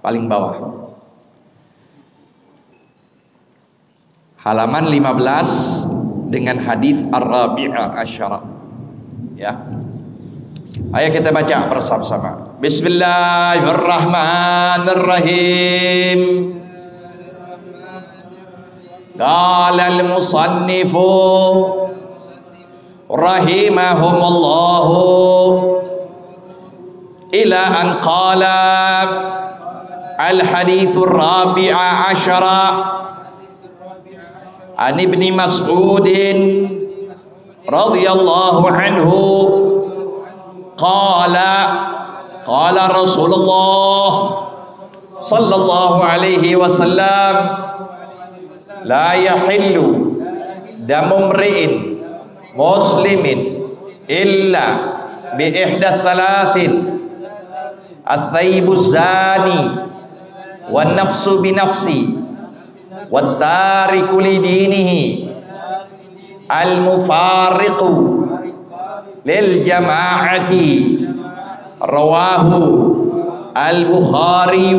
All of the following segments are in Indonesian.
paling bawah. Halaman 15 dengan hadis Ar-Rabi'a Asyara. Ya. Ayo kita baca bersama-sama. Bismillahirrahmanirrahim. Qala al-musannifu rahimahumullahu ila an qala al-hadithur rabi'a asyara an ibni Mas'udin radhiyallahu anhu qala qala Rasulullah sallallahu alaihi wasallam la yahillu damu mri'in muslimin illa bi ihdath thalathin at-thayyibu zani wan nafsu bi nafsi wat tariku li dinihi al mufariqu lil jama'ati rawahu al Bukhari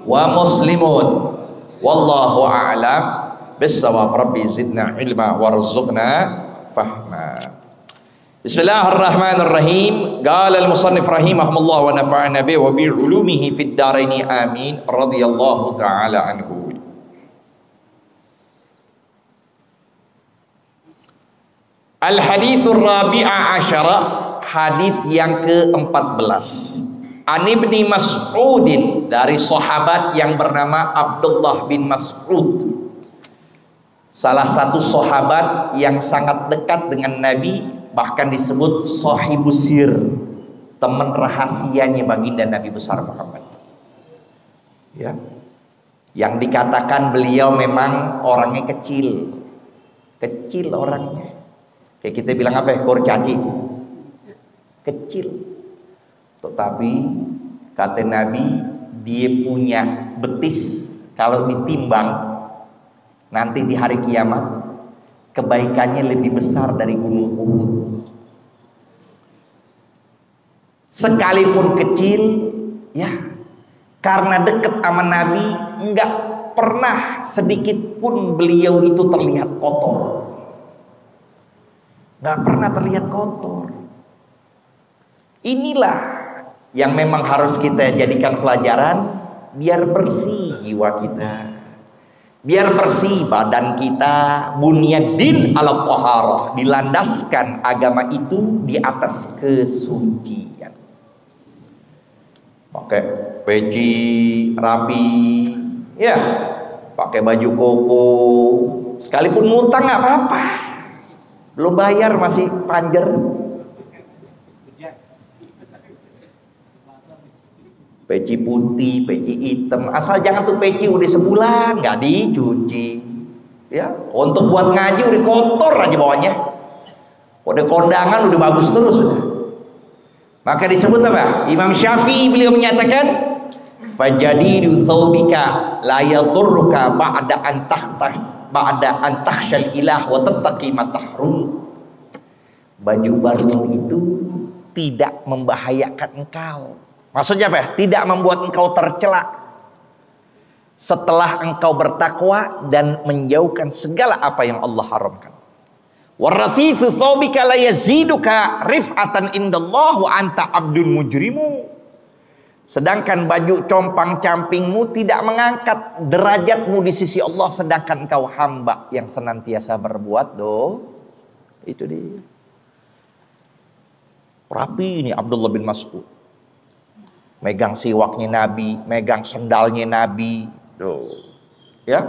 wa Muslimun wallahu a'lam bissawab. Rabbi zidna ilma warzuqna fahma. Bismillahirrahmanirrahim. Qala al-musannif rahimahullah wa nafa'ana bihi wa bi ulumihi fid dharain amin radhiyallahu ta'ala anhu. Al-hadithur rabi'a asyara, hadis yang ke-14. An ibni Mas'udin, dari sahabat yang bernama Abdullah bin Mas'ud. Salah satu sahabat yang sangat dekat dengan Nabi, bahkan disebut sahibus sir, teman rahasianya baginda Nabi besar Muhammad. Ya. Yang dikatakan beliau memang orangnya kecil. Kecil orangnya. Kayak kita bilang apa ya? Kurcaci. Kecil. Tetapi kata Nabi, dia punya betis, kalau ditimbang nanti di hari kiamat kebaikannya lebih besar dari gunung Uhud. Sekalipun kecil, ya, karena dekat sama Nabi, enggak pernah sedikit pun beliau itu terlihat kotor. Enggak pernah terlihat kotor. Inilah yang memang harus kita jadikan pelajaran, biar bersih jiwa kita, biar bersih badan kita. Bunyaddin ala taharah, dilandaskan agama itu di atas kesucian. Pakai peci rapi, ya, pakai baju koko, sekalipun ngutang nggak apa-apa, belum bayar masih panjer. Peci putih, peci hitam, asal jangan tuh peci udah sebulan nggak dicuci, ya. Untuk buat ngaji udah kotor aja bawahnya, udah kondangan udah bagus terus. Maka disebut apa? Imam Syafi'i beliau menyatakan, fajadidu thawbika la yadurruka ba'da an takhshal ilah wa tattaqi ma tahrum. Baju baru itu tidak membahayakan engkau. Maksudnya apa? Tidak membuat engkau tercela setelah engkau bertakwa dan menjauhkan segala apa yang Allah haramkan. Warrathifu thawbika la yaziduka rif'atan indallah wa anta abdun mujrimu. Sedangkan baju compang-campingmu tidak mengangkat derajatmu di sisi Allah, sedangkan engkau hamba yang senantiasa berbuat itu dia. Rapi ini Abdullah bin Mas'ud. Megang siwaknya Nabi, megang sendalnya Nabi. Ya.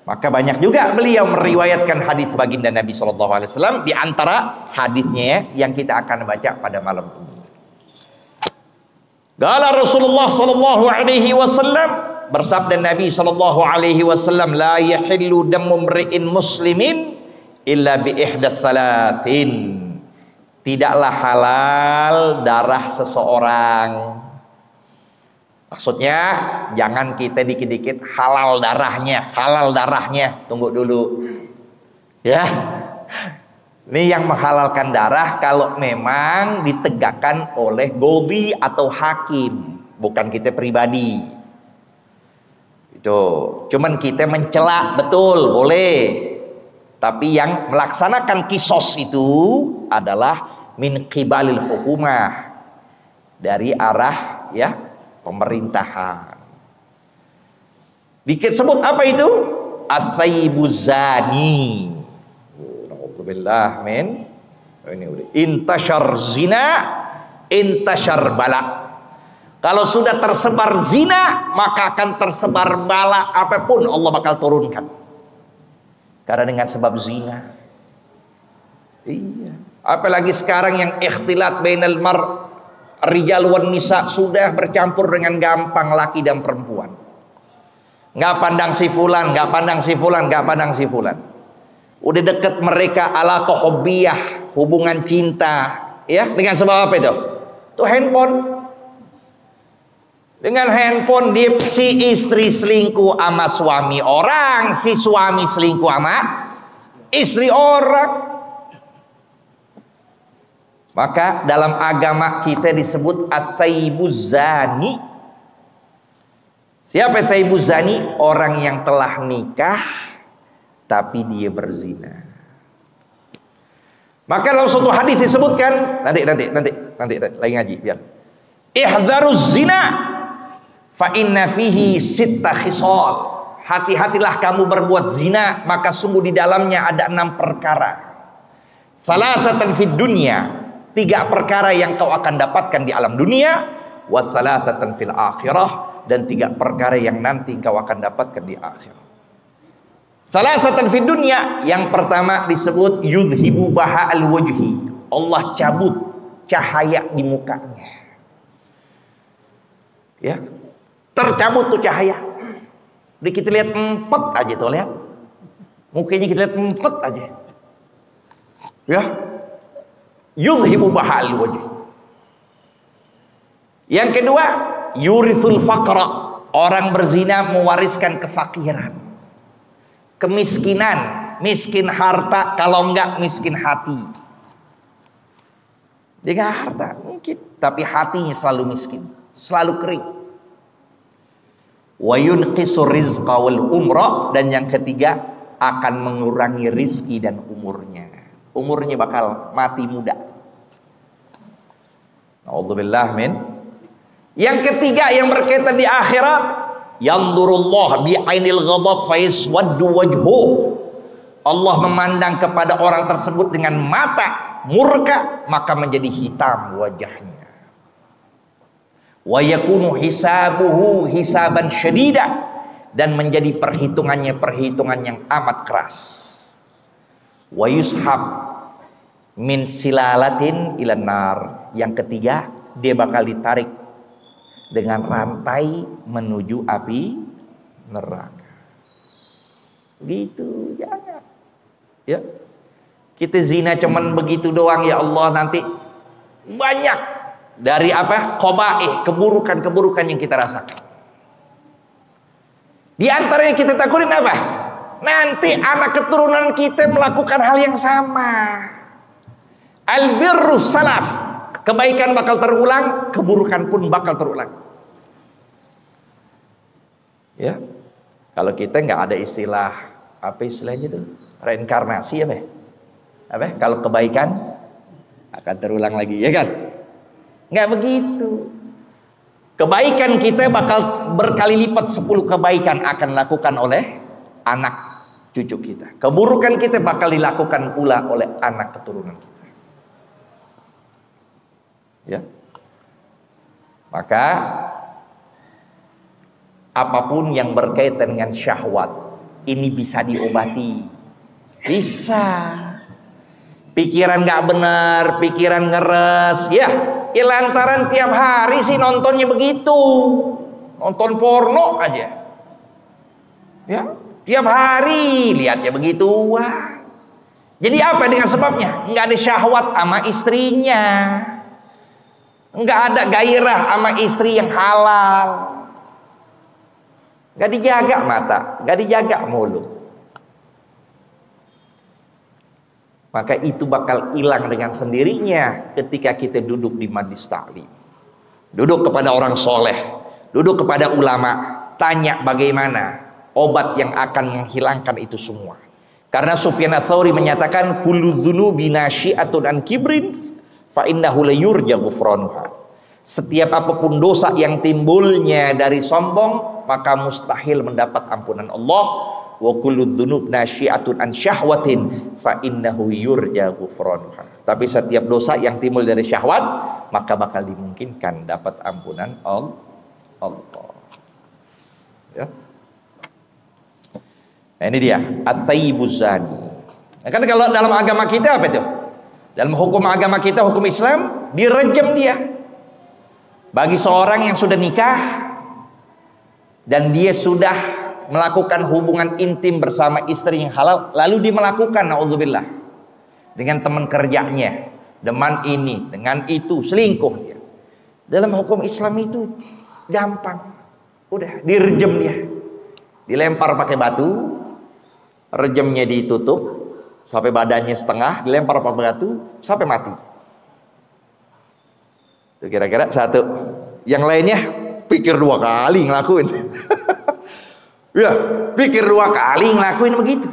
Maka banyak juga beliau meriwayatkan hadis baginda Nabi SAW. Di antara hadisnya yang kita akan baca pada malam ini. Qala Rasulullah sallallahu alaihi wasallam, bersabda Nabi sallallahu alaihi wasallam, la yahillu damu mri'in muslimin illa bi ihdath thalathin. Tidaklah halal darah seseorang. Maksudnya jangan kita dikit-dikit halal darahnya. Tunggu dulu. Ya. Ini yang menghalalkan darah kalau memang ditegakkan oleh qadhi atau hakim, bukan kita pribadi. Tuh, cuman kita mencela, betul, boleh. Tapi yang melaksanakan kisos itu adalah min qibalil hukumah, dari arah ya pemerintahan. Disebut apa itu? At-thayyibuz zani. Alhamdulillah, men. Ini udah intashar zina, intashar bala. Kalau sudah tersebar zina, maka akan tersebar bala apapun Allah bakal turunkan. Karena dengan sebab zina. Iya. Apalagi sekarang yang ikhtilat bainal rijal wan nisa sudah bercampur dengan gampang laki dan perempuan. Nggak pandang si fulan, nggak pandang si fulan, nggak pandang si fulan. Udah deket mereka alaqah hubbiyah, hubungan cinta, ya, dengan sebab apa itu? Tuh handphone. Dengan handphone si istri selingkuh sama suami orang, si suami selingkuh sama istri orang. Maka dalam agama kita disebut at-thayyibuz zani. Siapa thayyibuz zani? Orang yang telah nikah tapi dia berzina. Maka dalam suatu hadis disebutkan, nanti lagi ngaji biar. Ihdzaruz zina fa inna fihi sitta khisal. Hati-hatilah kamu berbuat zina, maka sungguh di dalamnya ada 6 perkara. Salasatan fid dunya, 3 perkara yang kau akan dapatkan di alam dunia, wa salasatan fil akhirah, dan 3 perkara yang nanti kau akan dapatkan di akhirat. Salasatan fid dunya, yang pertama disebut yudhibu baha'al wajhi. Allah cabut cahaya di mukanya. Ya. Tercabut tuh cahaya. Udah kita lihat empet aja tuh, lihat. Mukanya kita lihat empet aja. Ya. Yudhibu baha'al wajh. Yang kedua, yurithul faqra. Orang berzina mewariskan kefakiran, kemiskinan, miskin harta, kalau enggak miskin hati. Dia enggak harta mungkin, tapi hatinya selalu miskin, selalu kering. Wa yunqisur rizqa wal umra, dan yang ketiga akan mengurangi rizki dan umurnya. Umurnya bakal mati muda. A'udzubillah min. Yang ketiga yang berkaitan di akhirat, yandurullah bi'ainil ghadab fa yaswaddu wajhuh. Allah memandang kepada orang tersebut dengan mata murka, maka menjadi hitam wajahnya. Wa yakunu hisabuhu hisaban syadida, dan menjadi perhitungannya perhitungan yang amat keras. Wa yushab min silalatin ilan nar. Yang ketiga, dia bakal ditarik dengan rantai menuju api neraka. Gitu, jangan. Ya. Kita zina cuman begitu doang, ya Allah, nanti banyak dari apa? Qabaih, keburukan-keburukan yang kita rasakan. Di antara yang kita takutin apa? Nanti anak keturunan kita melakukan hal yang sama. Albirrus salaf, kebaikan bakal terulang, keburukan pun bakal terulang. Ya. Kalau kita nggak ada istilah, apa istilahnya itu? Reinkarnasi apa? Apa? Kalau kebaikan akan terulang lagi, ya kan? Nggak begitu. Kebaikan kita bakal berkali lipat 10 kebaikan akan dilakukan oleh anak cucu kita. Keburukan kita bakal dilakukan pula oleh anak keturunan kita. Ya. Maka apapun yang berkaitan dengan syahwat ini bisa diobati. Bisa. Pikiran nggak benar, pikiran ngeres, ya. Lantaran tiap hari sih nontonnya begitu, nonton porno aja, ya. Tiap hari lihatnya begitu. Wah. Jadi apa dengan sebabnya? Nggak ada syahwat sama istrinya, nggak ada gairah sama istri yang halal, nggak dijaga mata, nggak dijaga mulut. Maka itu bakal hilang dengan sendirinya ketika kita duduk di majlis taklim. Duduk kepada orang soleh, duduk kepada ulama, tanya bagaimana. obat yang akan menghilangkan itu semua. Karena Sufyan Ats-Tsauri menyatakan kullu dzunubi nasyi'atun an kibrin fa innahu la yurja ghufranuha. Setiap apapun dosa yang timbulnya dari sombong, maka mustahil mendapat ampunan Allah. Wa kullu dzunub nasyi'atun an syahwatin fa innahu yurja ghufranuha. Tapi setiap dosa yang timbul dari syahwat, maka bakal dimungkinkan dapat ampunan Allah. Ya. Nah, ini dia at-thayyibuz zani. Nah, kan kalau dalam agama kita apa itu? Dalam hukum agama kita, hukum Islam, direjam dia. Bagi seorang yang sudah nikah dan dia sudah melakukan hubungan intim bersama istri yang halal, lalu dia melakukan naudzubillah dengan teman kerjanya, dengan ini, dengan itu, selingkuh dia. Dalam hukum Islam itu gampang. Udah direjam dia. Dilempar pakai batu, rejemnya ditutup sampai badannya setengah, dilempar pakai batu sampai mati. Itu kira-kira satu. Yang lainnya pikir 2 kali ngelakuin. Ya, pikir 2 kali ngelakuin begitu.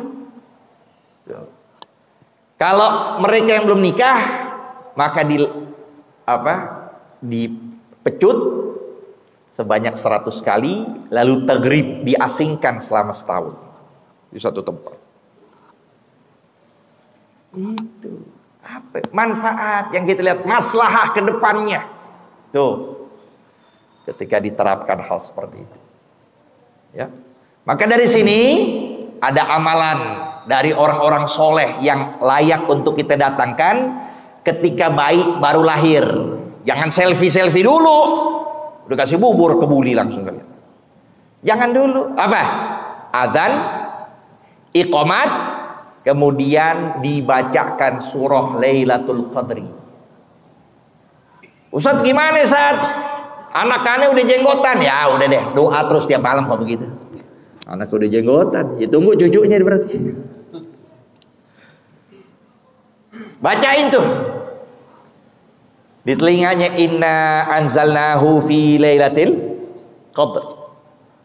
Kalau mereka yang belum nikah, maka dipecut sebanyak 100 kali, lalu tagrib, diasingkan selama setahun di satu tempat. Itu apa manfaat yang kita lihat, maslahah ke depannya tuh ketika diterapkan hal seperti itu, ya. Maka dari sini ada amalan dari orang-orang soleh yang layak untuk kita datangkan ketika bayi baru lahir. Jangan selfie dulu, udah kasih bubur kebuli langsung kalian. Jangan dulu. Apa? Adzan, iqamat, kemudian dibacakan surah Lailatul Qadri. Ustaz gimana Ustaz? Anak-anaknya udah jenggotan. Ya udah deh, doa terus tiap malam kalau begitu. Anak udah jenggotan, ya tunggu cucunya berarti. Bacain tuh di telinganya, inna anzalnahu fi lailatul qadr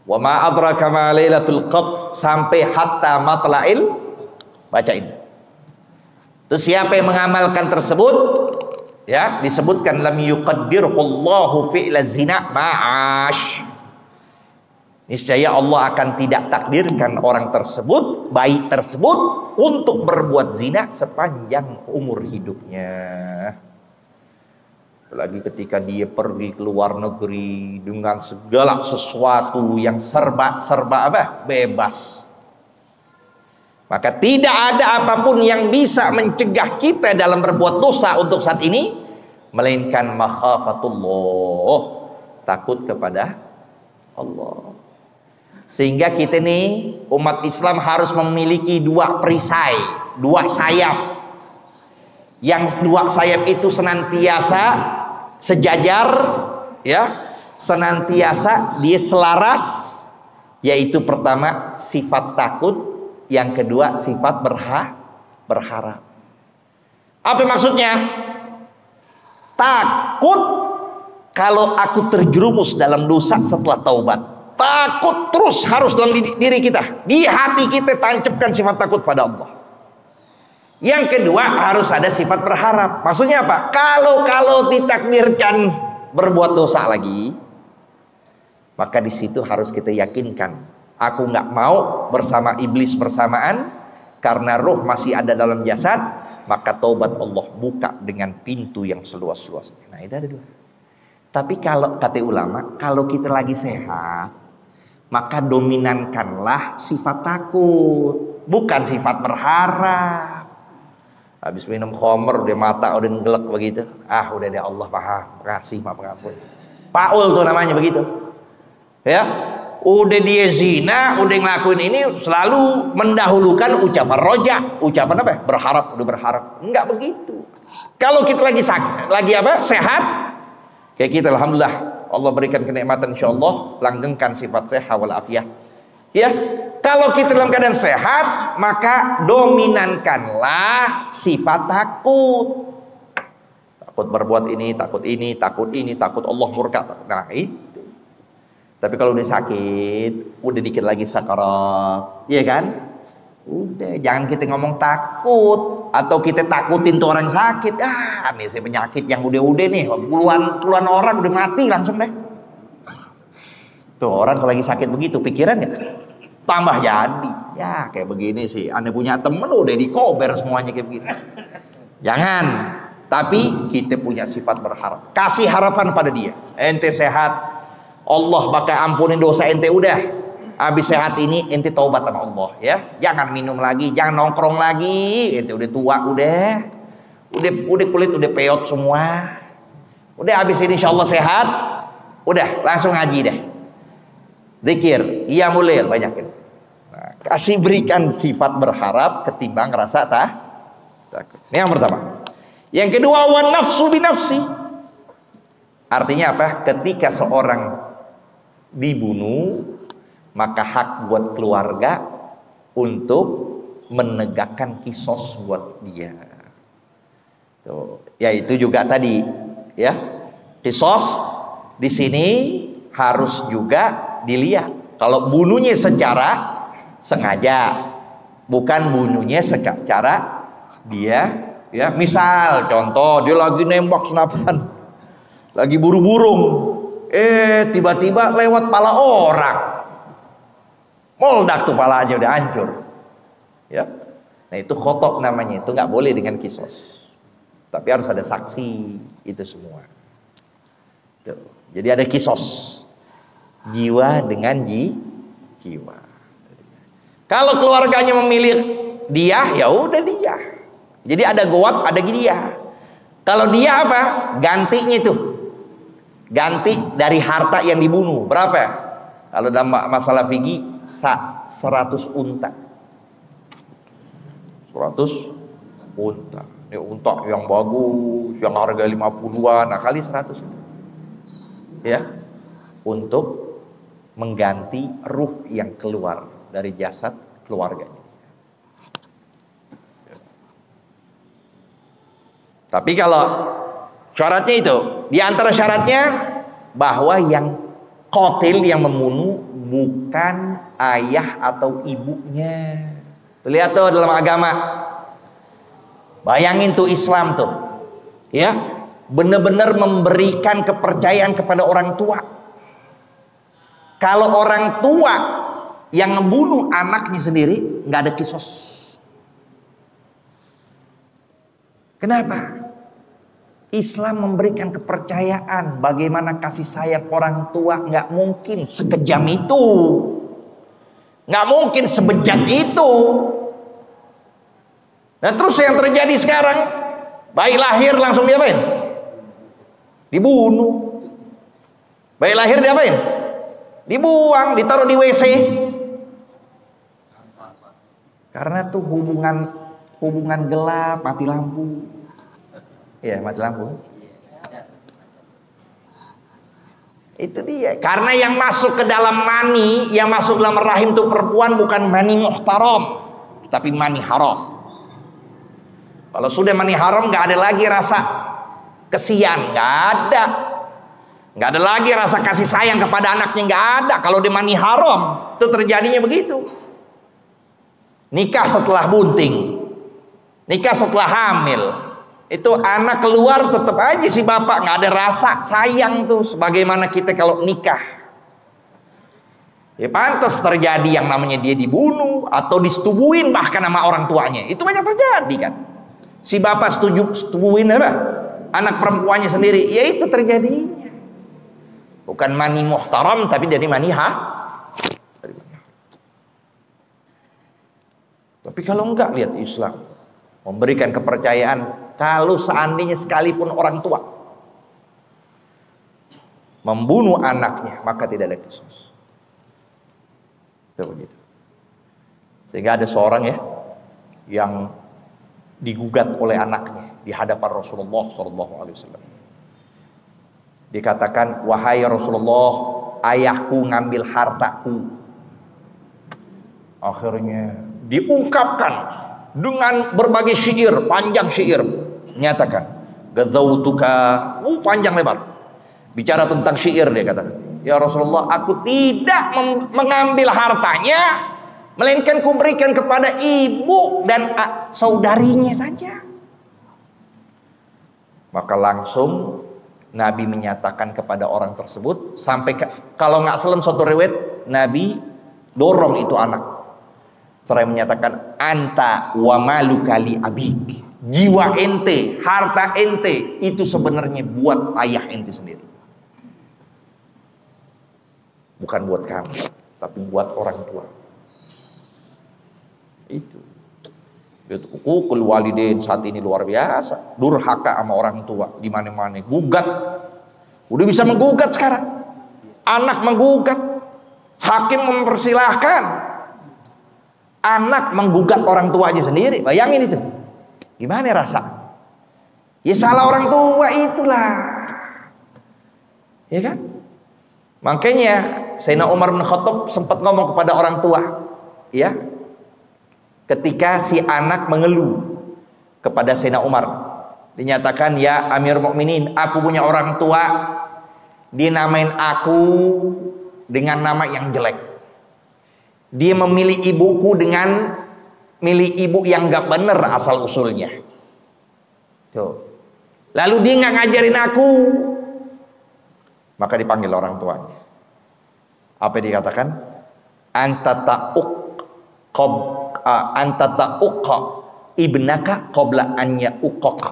wa ma adraka ma lailatul qadr, sampai hatta matla'il, bacain. Terus siapa yang mengamalkan tersebut, ya, disebutkan lam yuqaddirullahu fi'la zina ma'ash. Niscaya Allah akan tidak takdirkan orang tersebut, bayi tersebut, untuk berbuat zina sepanjang umur hidupnya. Apalagi ketika dia pergi ke luar negeri dengan segala sesuatu yang serba bebas. Maka tidak ada apapun yang bisa mencegah kita dalam berbuat dosa untuk saat ini, melainkan makhafatullah, takut kepada Allah. Sehingga kita nih umat Islam harus memiliki 2 perisai, 2 sayap. Yang 2 sayap itu senantiasa sejajar, ya, senantiasa dia selaras, yaitu pertama sifat takut, yang kedua sifat berharap. Apa maksudnya? Takut kalau aku terjerumus dalam dosa setelah taubat. Takut terus harus dalam diri kita, di hati kita tancapkan sifat takut pada Allah. Yang kedua harus ada sifat berharap. Maksudnya apa? Kalau ditakdirkan berbuat dosa lagi, maka di situ harus kita yakinkan, aku nggak mau bersama iblis bersamaan, karena roh masih ada dalam jasad, maka taubat Allah buka dengan pintu yang seluas-luasnya. Nah, itu ada 2. Tapi kalau kata ulama, kalau kita lagi sehat, maka dominankanlah sifat takut, bukan sifat berharap. Habis minum khamr udah mata udah ngelek begitu, udah deh, Allah maha kasih, maaf pengampun. Paul tuh namanya begitu, ya. Udah dia zina, udah ngelakuin ini, selalu mendahulukan ucapan roja, ucapan apa? Berharap, udah berharap. Enggak begitu. Kalau kita lagi sakit, sehat, kayak kita alhamdulillah Allah berikan kenikmatan, insyaallah langgengkan sifat sehat wal afiyah. Ya, kalau kita dalam keadaan sehat, maka dominankanlah sifat takut. Takut berbuat ini, takut ini, takut Allah murka. Nah, itu. Tapi kalau udah sakit, udah dikit lagi sakarat, iya kan? Udah, jangan kita ngomong takut atau kita takutin tuh orang sakit. Ah, nih saya penyakit yang udah nih, puluhan orang udah mati langsung deh. Tuh orang kalau lagi sakit begitu, pikiran nggak? Tambah jadi. Ya kayak begini sih. Anda punya temen udah dikober semuanya kayak begini. Jangan. Tapi kita punya sifat berharap. Kasih harapan pada dia. Ente sehat, Allah bakal ampunin dosa ente udah. Habis sehat ini ente taubat sama Allah ya. Jangan minum lagi, jangan nongkrong lagi. Ente udah tua udah kulit udah peot semua. Udah habis ini insyaallah sehat. Udah langsung ngaji deh. Zikir, iya mulai banyakin. Nah, kasih berikan sifat berharap ketimbang rasa takut. Ini yang pertama. Yang kedua, wan nafsu binafsi. Artinya apa? Ketika seorang dibunuh, maka hak buat keluarga untuk menegakkan kisos buat dia. Tuh, ya itu juga tadi, ya. Kisos di sini harus juga dilihat. Kalau bunuhnya secara sengaja, bukan bunuhnya secara dia, ya. Misal, contoh dia lagi nembak senapan, lagi buru burung. Tiba-tiba lewat pala orang, meledak tuh palanya udah hancur, ya. Nah itu khotok namanya, itu nggak boleh dengan kisos, tapi harus ada saksi itu semua. Tuh. Jadi ada kisos, jiwa dengan jiwa. Kalau keluarganya memilih dia, ya udah dia. Jadi ada goab, ada dia. Kalau dia apa? Gantinya tuh. Ganti dari harta yang dibunuh. Berapa? Kalau dalam masalah fikih 100 unta. 100 unta. Ini unta yang bagus, yang harga 50-an, nah kali 100 itu. Ya. Untuk mengganti ruh yang keluar dari jasad keluarganya. Tapi kalau syaratnya itu, di antara syaratnya bahwa yang qatil, yang membunuh bukan ayah atau ibunya. Tuh, lihat tuh dalam agama. Bayangin tuh Islam tuh. Ya, benar-benar memberikan kepercayaan kepada orang tua. Kalau orang tua yang membunuh anaknya sendiri, nggak ada kisos. Kenapa? Islam memberikan kepercayaan bagaimana kasih sayang orang tua nggak mungkin sekejam itu, nggak mungkin sebejat itu. Nah terus yang terjadi sekarang, bayi lahir langsung diapain? Dibunuh. Bayi lahir diapain? Dibuang, ditaruh di WC. Karena tuh hubungan gelap, mati lampu. Ya, mati lampu. Itu dia. Karena yang masuk ke dalam mani, yang masuk dalam rahim tuh perempuan bukan mani muhtaram, tapi mani haram. Kalau sudah mani haram, nggak ada lagi rasa kesian, nggak ada. Nggak ada lagi rasa kasih sayang kepada anaknya, nggak ada. Kalau di mani haram, itu terjadinya begitu. Nikah setelah bunting, nikah setelah hamil, itu anak keluar tetap aja si bapak nggak ada rasa sayang tuh. Sebagaimana kita kalau nikah, ya pantas terjadi yang namanya dia dibunuh atau disetubuhin bahkan sama orang tuanya. Itu banyak terjadi kan. Si bapak setubuhin apa? Anak perempuannya sendiri, ya itu terjadinya. Bukan mani muhtaram tapi dari mani Tapi kalau enggak, lihat Islam memberikan kepercayaan. Kalau seandainya sekalipun orang tua membunuh anaknya, maka tidak ada kisos. Itu begitu. Sehingga ada seorang ya yang digugat oleh anaknya di hadapan Rasulullah SAW. Dikatakan, wahai Rasulullah, ayahku ngambil hartaku. Akhirnya diungkapkan dengan berbagai syair, panjang syair, menyatakan gadzautuka, panjang lebar, bicara tentang syair dia katakan, Ya Rasulullah, aku tidak mengambil hartanya, melainkan kuberikan kepada ibu dan saudarinya saja. Maka langsung Nabi menyatakan kepada orang tersebut, sampai kalau nggak salah suatu riwayat Nabi dorong itu anak, seraya menyatakan, anta wa maluka li abik. Jiwa ente, harta ente itu sebenarnya buat ayah ente sendiri, bukan buat kamu, tapi buat orang tua. Itu hukukul walidain saat ini luar biasa, durhaka sama orang tua di mana-mana, gugat, udah bisa menggugat sekarang, anak menggugat, hakim mempersilahkan anak menggugat orang tuanya sendiri. Bayangin itu, gimana rasa? Ya salah orang tua itulah, ya kan? Makanya Sayyidina Umar bin Khattab sempat ngomong kepada orang tua, ya, ketika si anak mengeluh kepada Sayyidina Umar, dinyatakan, ya Amir Mukminin, aku punya orang tua, dia namain aku dengan nama yang jelek, dia memilih ibuku dengan milih ibu yang gak bener asal usulnya. Tuh. Lalu dia gak ngajarin aku. Maka dipanggil orang tuanya. Apa yang dikatakan? Anta ta'uqqa ibnaka qabla an ya'uqqak.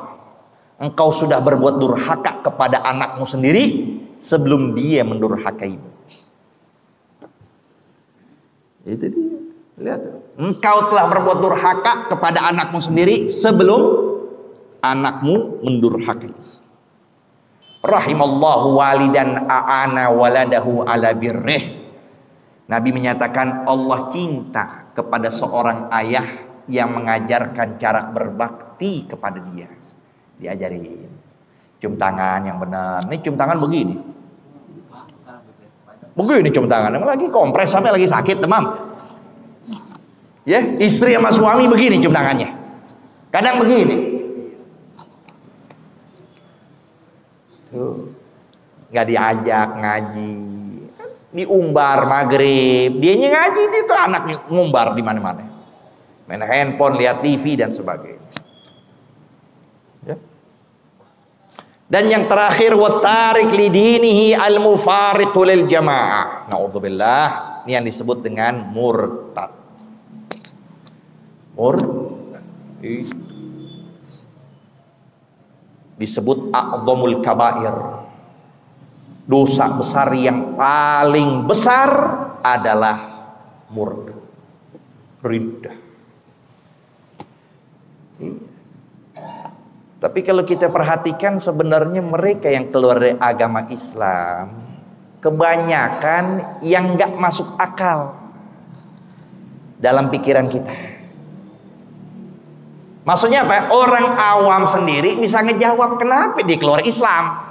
Engkau sudah berbuat durhaka kepada anakmu sendiri sebelum dia mendurhakaimu. Itu dia. Lihat. Engkau telah berbuat durhaka kepada anakmu sendiri sebelum anakmu mendurhakai. Rahimallahu walidan a'ana waladahu ala birrih. Nabi menyatakan Allah cinta kepada seorang ayah yang mengajarkan cara berbakti kepada dia. Diajarin cium tangan yang benar. Ini cium tangan begini. Begini cium tangan. Lagi kompres sampai lagi sakit, teman. Ya, istri sama suami begini cium tangannya. Kadang begini. Tuh. Nggak diajak ngaji. Diumbar maghrib, dianya ngaji, dia tuh anaknya ngumbar di mana-mana. Main handphone, lihat TV dan sebagainya. Ya. Dan yang terakhir, wattarik lidinihi al-mufariqu lil jamaah. Na'udzubillah, ini yang disebut dengan murtad. Disebut a'zamul kabair. Dosa besar yang paling besar adalah murtad, riddah. Tapi kalau kita perhatikan, sebenarnya mereka yang keluar dari agama Islam kebanyakan yang nggak masuk akal dalam pikiran kita. Maksudnya apa? Orang awam sendiri bisa ngejawab kenapa dia keluar Islam.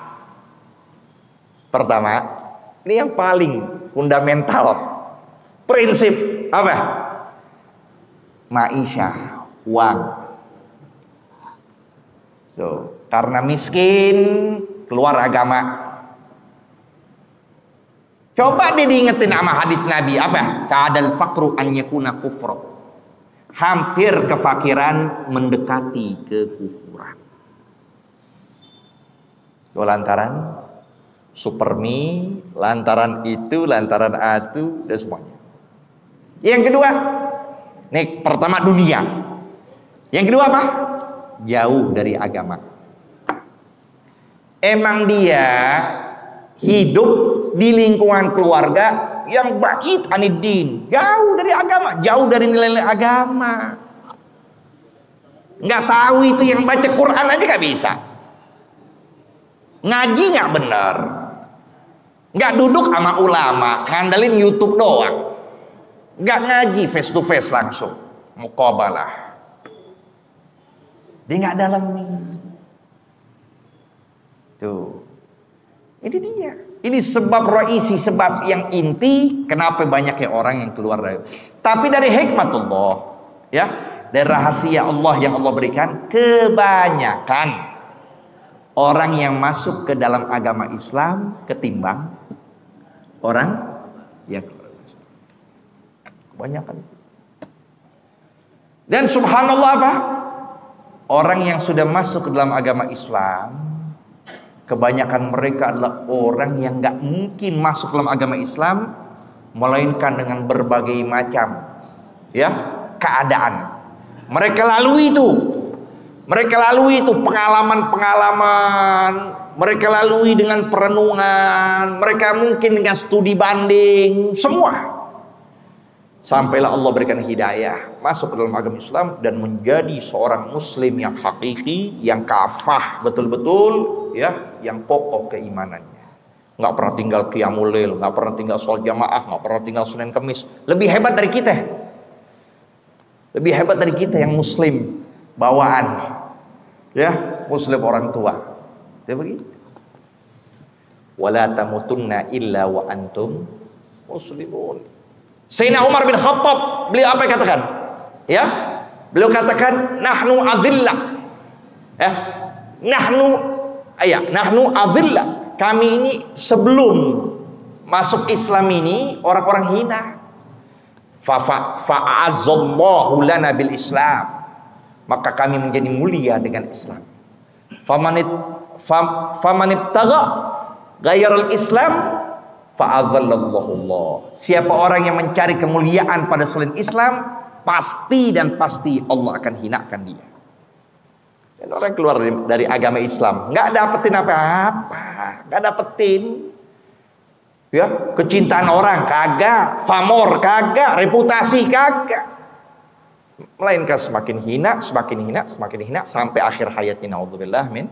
Pertama, ini yang paling fundamental, prinsip apa? Ma'isyah, uang. Tuh, karena miskin keluar agama. Coba dia diingetin sama hadis Nabi apa? Ka'adal faqru an yakuna kufra. Hampir kefakiran mendekati kekufuran. Tuh, lantaran supermi, lantaran itu, lantaran atu, dan semuanya. Yang kedua, nih pertama dunia. Yang kedua apa? Jauh dari agama. Emang dia hidup di lingkungan keluarga yang ba'id aniddin, jauh dari agama, jauh dari nilai-nilai agama. Nggak tahu itu, yang baca Quran aja nggak bisa. Ngaji nggak benar. Nggak duduk sama ulama, ngandelin YouTube doang. Nggak ngaji face to face langsung, muqabalah. Dia nggak dalamin. Tuh, ini dia. Ini sebab raisi, sebab yang inti kenapa banyaknya orang yang keluar dari. Tapi dari hikmatullah, ya, dari rahasia Allah yang Allah berikan, kebanyakan orang yang masuk ke dalam agama Islam ketimbang orang yang keluar dari Islam. Kebanyakan. Dan subhanallah apa? Orang yang sudah masuk ke dalam agama Islam, kebanyakan mereka adalah orang yang gak mungkin masuk dalam agama Islam melainkan dengan berbagai macam keadaan. Mereka lalui itu pengalaman-pengalaman, mereka lalui dengan perenungan, mereka mungkin dengan studi banding, semua. Sampailah Allah berikan hidayah masuk ke dalam agama Islam dan menjadi seorang muslim yang hakiki, yang kafah betul-betul, yang kokoh keimanannya. Nggak pernah tinggal qiyamul lail, nggak pernah tinggal sholat jamaah, nggak pernah tinggal Senin Kemis. Lebih hebat dari kita. Lebih hebat dari kita yang muslim bawaan. Muslim orang tua. Dia begitu. Wala tamutunna illa wa antum muslimun. Sayyidina Umar bin Khattab, beliau apa yang katakan? Beliau katakan nahnu adillah. Nahnu adillah. Kami ini sebelum masuk Islam ini orang-orang hina. Fa'azzallahu lana bil Islam. Maka kami menjadi mulia dengan Islam. Faman ibtagha ghairal Islam fa'adzallallahu Allah. Siapa orang yang mencari kemuliaan pada selain Islam, pasti Allah akan hinakan dia. Dan orang keluar dari agama Islam nggak dapetin apa-apa, nggak dapetin kecintaan orang kagak, pamor kagak, reputasi kagak, melainkan semakin hina sampai akhir hayatnya. Naudzubillah min.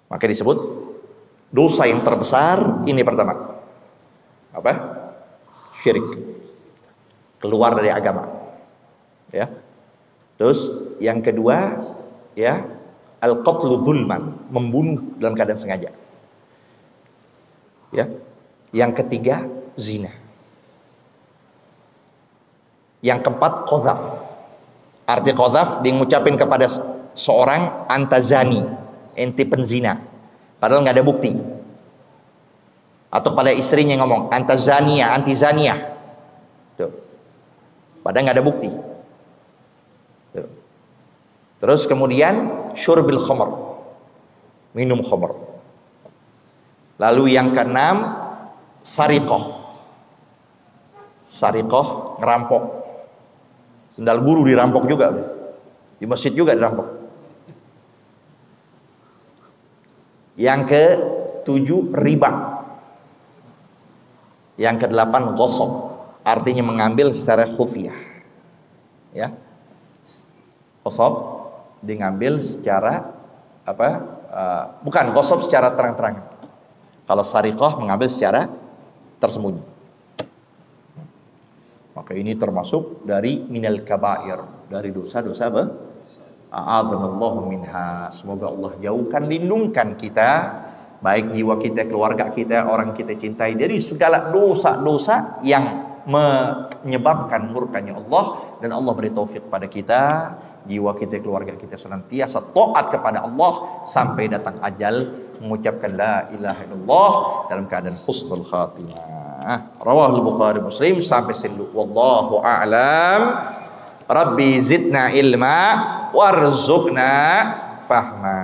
Maka disebut dosa yang terbesar ini pertama apa? Syirik, keluar dari agama. Terus yang kedua al-qatlu dzulman, membunuh dalam keadaan sengaja. Yang ketiga zina. Yang keempat qadzaf. Arti qadzaf diucapin kepada seorang antazani, ente penzina, padahal nggak ada bukti. Atau pada istrinya ngomong antazania, antizania, padahal nggak ada bukti. Terus kemudian syurbil khamr, minum khamr. Lalu yang keenam sariqah. Sariqah, ngerampok. Sendal guru dirampok juga, di masjid juga dirampok. Yang ke-7 riba. Yang ke-8 ghasab, artinya mengambil secara khufiyah. Ghasab diambil secara bukan ghasab secara terang-terangan. Kalau sariqah mengambil secara tersembunyi. Maka ini termasuk dari minal kabair, dari dosa-dosa a'adzanallahu minha. Semoga Allah jauhkan, lindungkan kita, baik jiwa kita, keluarga kita, orang kita cintai, dari segala dosa-dosa yang menyebabkan murkanya Allah. Dan Allah beri taufik pada kita, jiwa kita, keluarga kita senantiasa taat kepada Allah sampai datang ajal, mengucapkan la ilaha illallah dalam keadaan husnul khatimah. Rawahul Bukhari Muslim sampai situ. Wallahu a'lam. Rabbi zidna ilma warzuqna fahma.